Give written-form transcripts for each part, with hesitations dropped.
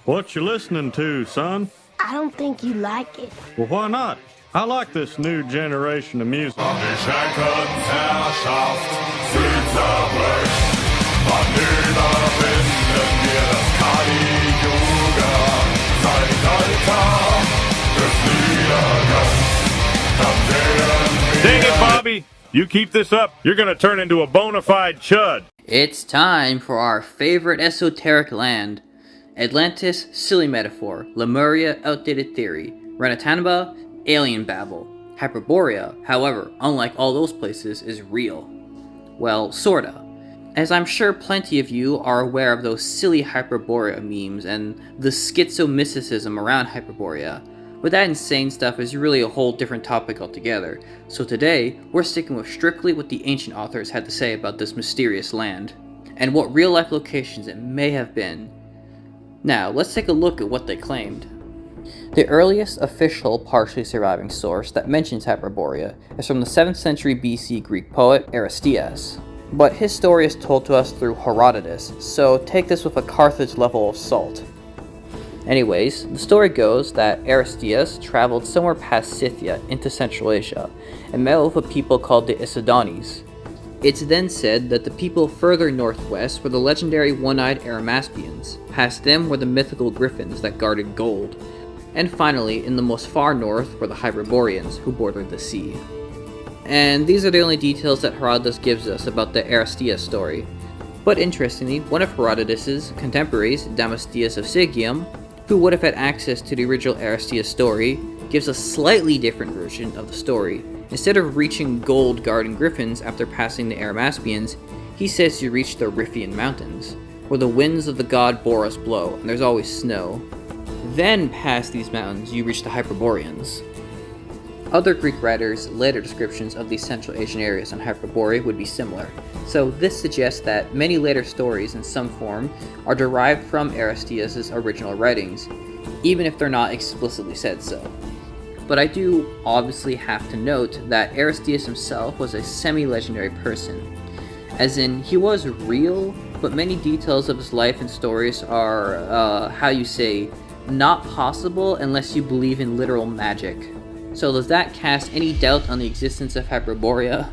What you listening to, son? I don't think you like it. Well, why not? I like this new generation of music. Dang it, Bobby! You keep this up, you're gonna turn into a bona fide chud. It's time for our favorite esoteric land. Atlantis, silly metaphor. Lemuria, outdated theory. Renatanaba, alien babble. Hyperborea, however, unlike all those places, is real. Well, sorta. As I'm sure plenty of you are aware of those silly Hyperborea memes and the schizo-mysticism around Hyperborea, but that insane stuff is really a whole different topic altogether, so today we're sticking with strictly what the ancient authors had to say about this mysterious land, and what real-life locations it may have been. Now, let's take a look at what they claimed. The earliest official partially surviving source that mentions Hyperborea is from the 7th century BC Greek poet Aristeas, but his story is told to us through Herodotus, so take this with a Carthage level of salt. Anyways, the story goes that Aristeas traveled somewhere past Scythia into Central Asia and met with a people called the Isodones. It's then said that the people further northwest were the legendary one-eyed Arimaspians, past them were the mythical griffins that guarded gold, and finally, in the most far north were the Hyperboreans who bordered the sea. And these are the only details that Herodotus gives us about the Aristeas story. But interestingly, one of Herodotus' contemporaries, Damasidius of Sigium, who would have had access to the original Aristeas story, gives a slightly different version of the story. Instead of reaching gold guarding griffins after passing the Arimaspians, he says you reach the Riphean Mountains, where the winds of the god Boros blow, and there's always snow. Then, past these mountains, you reach the Hyperboreans. Other Greek writers' later descriptions of these Central Asian areas on Hyperborea would be similar, so this suggests that many later stories in some form are derived from Aristeas' original writings, even if they're not explicitly said so. But I do obviously have to note that Aristeas himself was a semi-legendary person, as in he was real, but many details of his life and stories are, not possible unless you believe in literal magic. So does that cast any doubt on the existence of Hyperborea?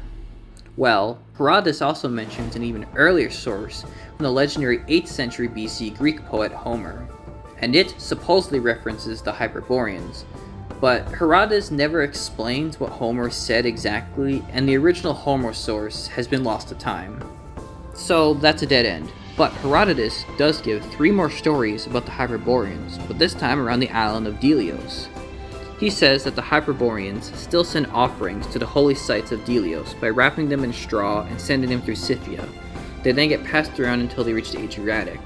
Well, Herodotus also mentions an even earlier source from the legendary 8th century BC Greek poet Homer, and it supposedly references the Hyperboreans, but Herodotus never explains what Homer said exactly, and the original Homer source has been lost to time. So that's a dead end. But Herodotus does give 3 more stories about the Hyperboreans, but this time around the island of Delios. He says that the Hyperboreans still send offerings to the holy sites of Delios by wrapping them in straw and sending them through Scythia. They then get passed around until they reach the Adriatic.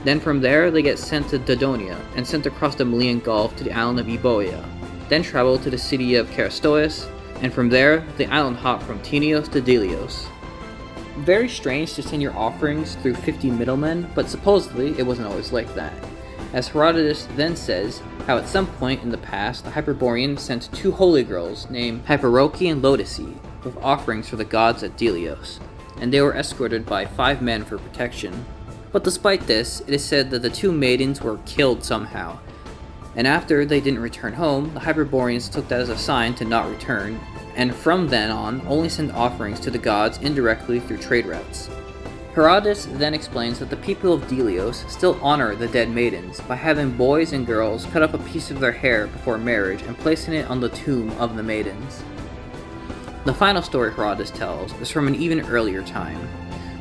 Then from there, they get sent to Dodonia and sent across the Malian Gulf to the island of Euboea. Then travel to the city of Charistois, and from there, the island hop from Tinios to Delios. Very strange to send your offerings through 50 middlemen, but supposedly it wasn't always like that. As Herodotus then says, how at some point in the past, the Hyperboreans sent 2 holy girls named Hyperoche and Lotice with offerings for the gods at Delios, and they were escorted by 5 men for protection. But despite this, it is said that the 2 maidens were killed somehow, and after they didn't return home, the Hyperboreans took that as a sign to not return, and from then on, only sent offerings to the gods indirectly through trade routes. Herodotus then explains that the people of Delios still honor the dead maidens by having boys and girls cut up a piece of their hair before marriage and placing it on the tomb of the maidens. The final story Herodotus tells is from an even earlier time,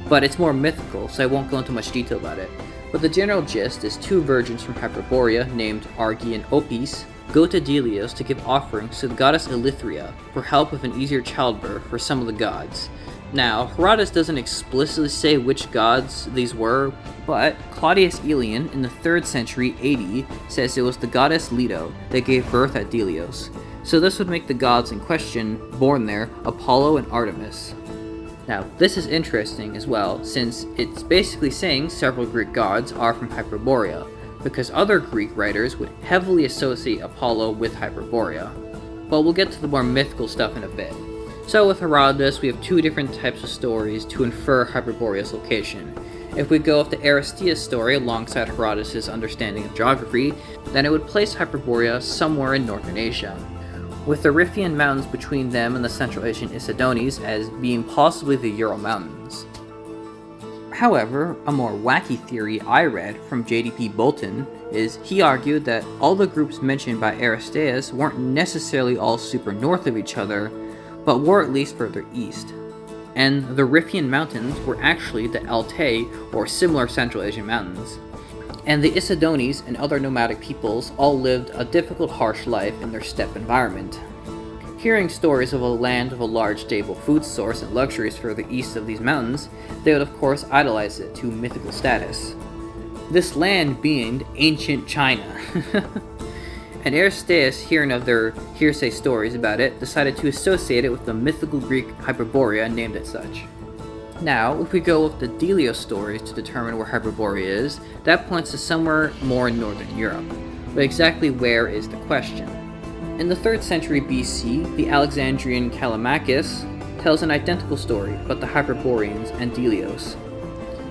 but it's more mythical, so I won't go into much detail about it. But the general gist is 2 virgins from Hyperborea named Argi and Opis go to Delios to give offerings to the goddess Elithria for help with an easier childbirth for some of the gods. Now, Herodotus doesn't explicitly say which gods these were, but Claudius Aelian in the 3rd century AD says it was the goddess Leto that gave birth at Delios. So this would make the gods in question born there Apollo and Artemis. Now, this is interesting as well, since it's basically saying several Greek gods are from Hyperborea, because other Greek writers would heavily associate Apollo with Hyperborea. But we'll get to the more mythical stuff in a bit. So with Herodotus, we have 2 different types of stories to infer Hyperborea's location, If we go with the Aristeas story alongside Herodotus' understanding of geography, then it would place Hyperborea somewhere in northern Asia, with the Riphean Mountains between them and the Central Asian Isodones as being possibly the Ural Mountains. However, a more wacky theory I read from J.D.P. Bolton is he argued that all the groups mentioned by Aristeas weren't necessarily all super north of each other, but were at least further east. And the Riphean Mountains were actually the Altai or similar Central Asian mountains. And the Isodones and other nomadic peoples all lived a difficult, harsh life in their steppe environment. Hearing stories of a land of a large stable food source and luxuries further east of these mountains, they would of course idolize it to mythical status. This land being ancient China. And Aristeas, hearing of their hearsay stories about it, decided to associate it with the mythical Greek Hyperborea and named it such. Now, if we go with the Delios stories to determine where Hyperborea is, that points to somewhere more in northern Europe. But exactly where is the question? In the 3rd century BC, the Alexandrian Callimachus tells an identical story about the Hyperboreans and Delios.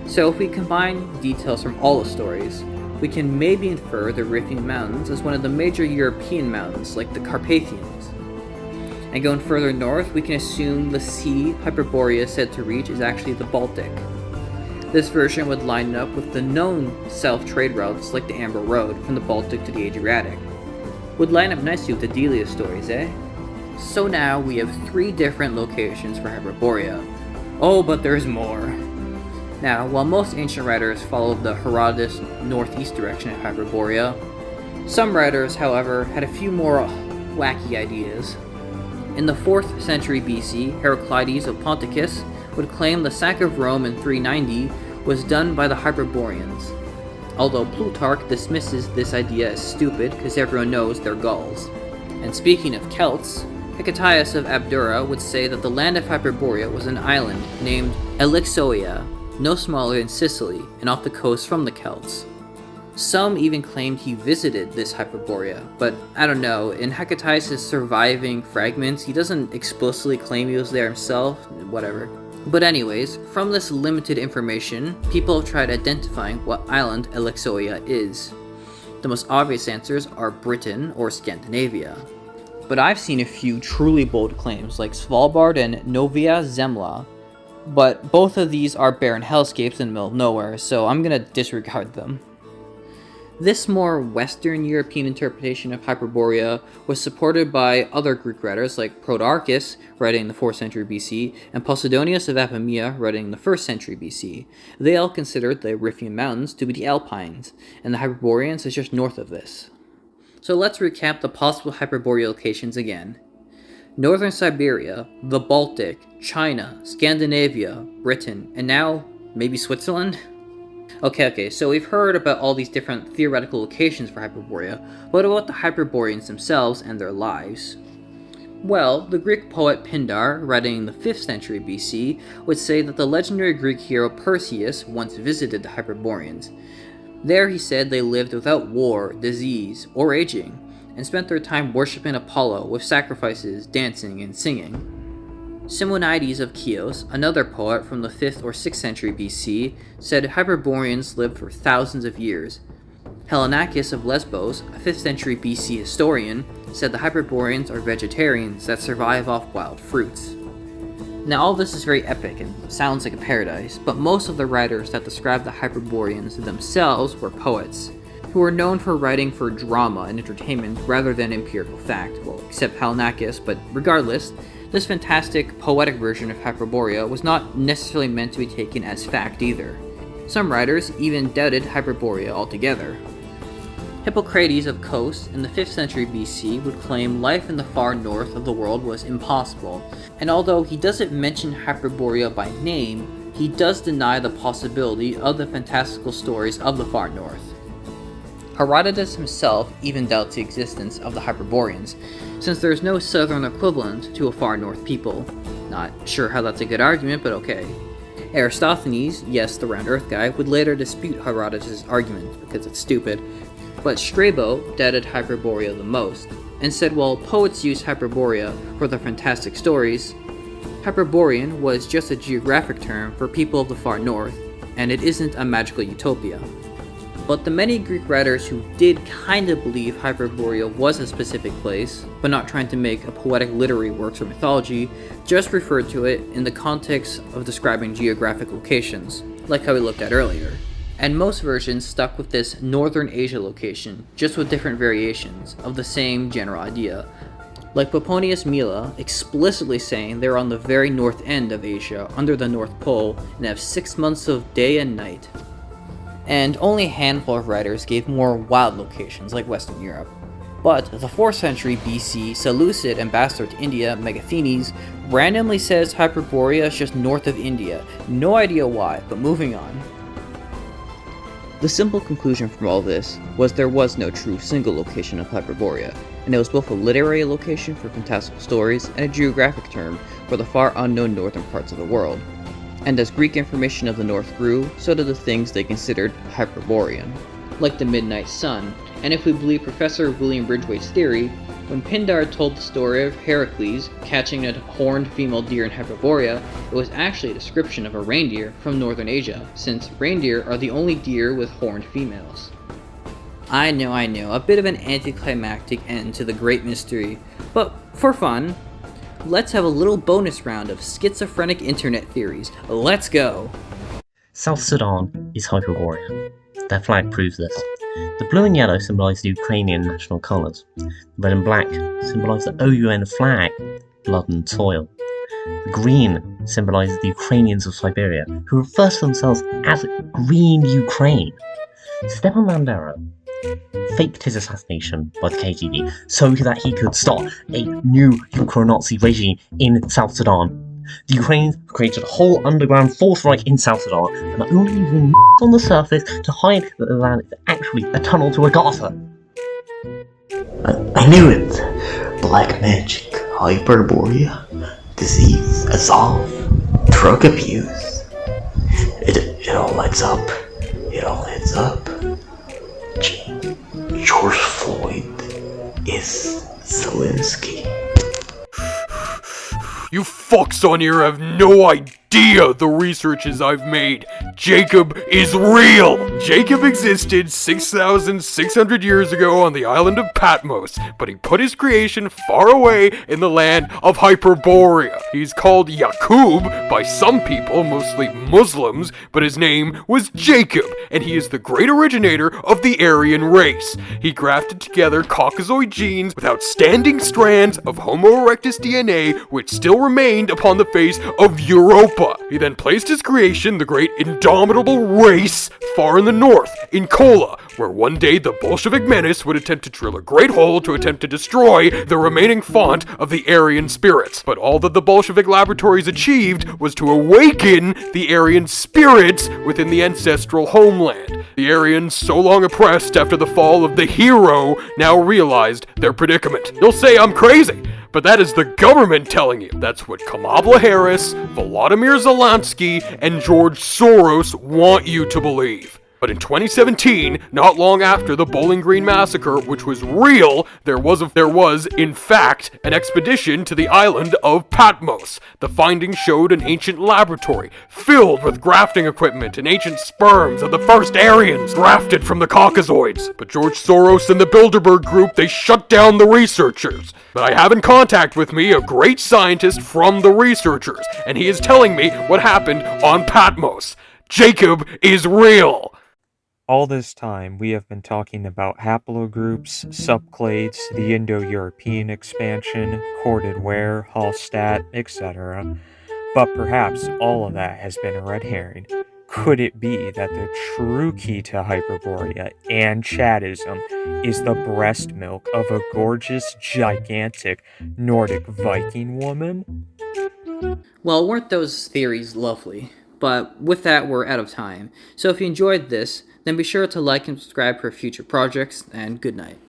So if we combine details from all the stories, we can maybe infer the Riphean Mountains as one of the major European mountains, like the Carpathians. And going further north, we can assume the sea Hyperborea is said to reach is actually the Baltic. This version would line up with the known south trade routes like the Amber Road from the Baltic to the Adriatic. Would line up nicely with the Delios stories, eh? So now we have 3 different locations for Hyperborea. Oh, but there's more! Now, while most ancient writers followed the Herodotus northeast direction of Hyperborea, some writers, however, had a few more wacky ideas. In the 4th century BC, Heraclides of Ponticus would claim the sack of Rome in 390 was done by the Hyperboreans, although Plutarch dismisses this idea as stupid because everyone knows they're Gauls. And speaking of Celts, Hecataeus of Abdera would say that the land of Hyperborea was an island named Elixoia, no smaller than Sicily, and off the coast from the Celts. Some even claimed he visited this Hyperborea, but I don't know, in Hecataeus' surviving fragments, he doesn't explicitly claim he was there himself, whatever. But anyways, from this limited information, people have tried identifying what island Elixoia is. The most obvious answers are Britain or Scandinavia. But I've seen a few truly bold claims like Svalbard and Novia Zemlya, but both of these are barren hellscapes in the middle of nowhere, so I'm gonna disregard them. This more Western European interpretation of Hyperborea was supported by other Greek writers like Protarchus, writing in the 4th century BC, and Posidonius of Apamea, writing in the 1st century BC. They all considered the Riphean Mountains to be the Alpines, and the Hyperboreans is just north of this. So let's recap the possible Hyperborea locations again. Northern Siberia, the Baltic, China, Scandinavia, Britain, and now maybe Switzerland? Okay, so we've heard about all these different theoretical locations for Hyperborea, but what about the Hyperboreans themselves and their lives? Well, the Greek poet Pindar, writing in the 5th century BC, would say that the legendary Greek hero Perseus once visited the Hyperboreans. There he said they lived without war, disease, or aging, and spent their time worshipping Apollo with sacrifices, dancing, and singing. Simonides of Chios, another poet from the 5th or 6th century BC, said Hyperboreans lived for thousands of years. Helenakis of Lesbos, a 5th century BC historian, said the Hyperboreans are vegetarians that survive off wild fruits. Now all this is very epic and sounds like a paradise, but most of the writers that describe the Hyperboreans themselves were poets, who were known for writing for drama and entertainment rather than empirical fact, well, except Helenakis, but regardless, this fantastic, poetic version of Hyperborea was not necessarily meant to be taken as fact either. Some writers even doubted Hyperborea altogether. Hippocrates of Kos in the 5th century BC would claim life in the far north of the world was impossible, and although he doesn't mention Hyperborea by name, he does deny the possibility of the fantastical stories of the far north. Herodotus himself even doubts the existence of the Hyperboreans, since there is no southern equivalent to a far north people. Not sure how that's a good argument, but okay. Aristophanes, yes, the round earth guy, would later dispute Herodotus' argument because it's stupid, but Strabo doubted Hyperborea the most, and said while poets used Hyperborea for their fantastic stories, Hyperborean was just a geographic term for people of the far north, and it isn't a magical utopia. But the many Greek writers who did kinda believe Hyperborea was a specific place, but not trying to make a poetic literary works or mythology, just referred to it in the context of describing geographic locations, like how we looked at earlier. And most versions stuck with this Northern Asia location, just with different variations of the same general idea, like Pomponius Mela explicitly saying they're on the very north end of Asia, under the North Pole, and have 6 months of day and night. And only a handful of writers gave more wild locations, like Western Europe. But the 4th century BC Seleucid ambassador to India, Megasthenes, randomly says Hyperborea is just north of India. No idea why, but moving on. The simple conclusion from all this was there was no true single location of Hyperborea, and it was both a literary location for fantastical stories and a geographic term for the far unknown northern parts of the world. And as Greek information of the north grew, so did the things they considered Hyperborean, like the midnight sun, and if we believe Professor William Bridgewaite's theory, when Pindar told the story of Heracles catching a horned female deer in Hyperborea, it was actually a description of a reindeer from northern Asia, since reindeer are the only deer with horned females. I know, a bit of an anticlimactic end to the great mystery, but for fun, let's have a little bonus round of schizophrenic internet theories. Let's go! South Sudan is Hyperborea. Their flag proves this. The blue and yellow symbolise the Ukrainian national colours. The red and black symbolise the OUN flag, blood and toil. The green symbolises the Ukrainians of Siberia, who refer to themselves as Green Ukraine. Stepan Bandera faked his assassination by the KGB so that he could start a new Ukro-Nazi regime in South Sudan. The Ukrainians created a whole underground Fourth Reich in South Sudan and are only using on the surface to hide that the land is actually a tunnel to Agatha. I knew it! Black magic, Hyperborea, disease, assault, drug abuse. It all lights up. It all adds up. George Floyd is Zelensky. You fucks on here have no idea the researches I've made. Jacob is real! Jacob existed 6,600 years ago on the island of Patmos, but he put his creation far away in the land of Hyperborea. He's called Yaqub by some people, mostly Muslims, but his name was Jacob, and he is the great originator of the Aryan race. He grafted together Caucasoid genes with outstanding strands of Homo erectus DNA, which still remained upon the face of Europa. He then placed his creation, the great indomitable race, far in the north, in Kola, where one day the Bolshevik menace would attempt to drill a great hole to attempt to destroy the remaining font of the Aryan spirits. But all that the Bolshevik laboratories achieved was to awaken the Aryan spirits within the ancestral homeland. The Aryans, so long oppressed after the fall of the hero, now realized their predicament. You'll say I'm crazy, but that is the government telling you. That's what Kamala Harris, Volodymyr Zelensky, and George Soros want you to believe. But in 2017, not long after the Bowling Green massacre, which was real, there was in fact an expedition to the island of Patmos. The findings showed an ancient laboratory filled with grafting equipment and ancient sperms of the first Aryans grafted from the Caucasoids. But George Soros and the Bilderberg Group, they shut down the researchers. But I have in contact with me a great scientist from the researchers, and he is telling me what happened on Patmos. Jacob is real! All this time, we have been talking about haplogroups, subclades, the Indo-European expansion, corded ware, Hallstatt, etc. But perhaps all of that has been a red herring. Could it be that the true key to Hyperborea and Chaddism is the breast milk of a gorgeous, gigantic Nordic Viking woman? Well, weren't those theories lovely? But with that, we're out of time. So if you enjoyed this, then be sure to like and subscribe for future projects, and good night.